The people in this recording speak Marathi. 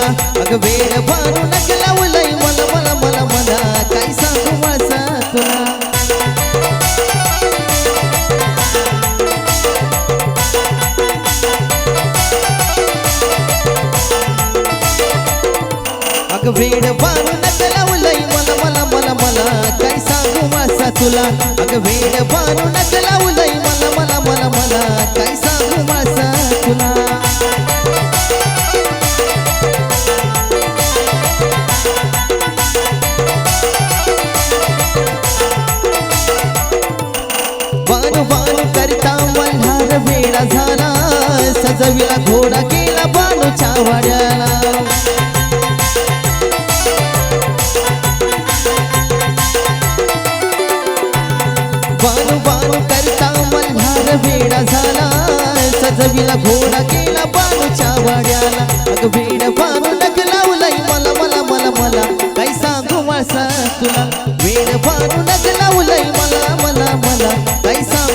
अग वेळ भरून लावलंय मला मला मला मला काय सांगू मासा तुला अग वेळ भरून लावलंय मला मला मला मला काय सांगू मासा तुला अग वेळ भरून लावलंय मला मला मला मला काय सांगू मासा तुला वारू वारू करता मल्हार वेडा झाला सजविला घोडा गेला बानूच्या वाड्याला वारू वारू करता मल्हार वेडा झाला सजविला घोडा गेला बानूच्या वाड्याला अग वेड वारू लावलंय मला मला मला मला काय सांगू मासा तुला वेड वारू लावलंय मला मला मला काय सांगू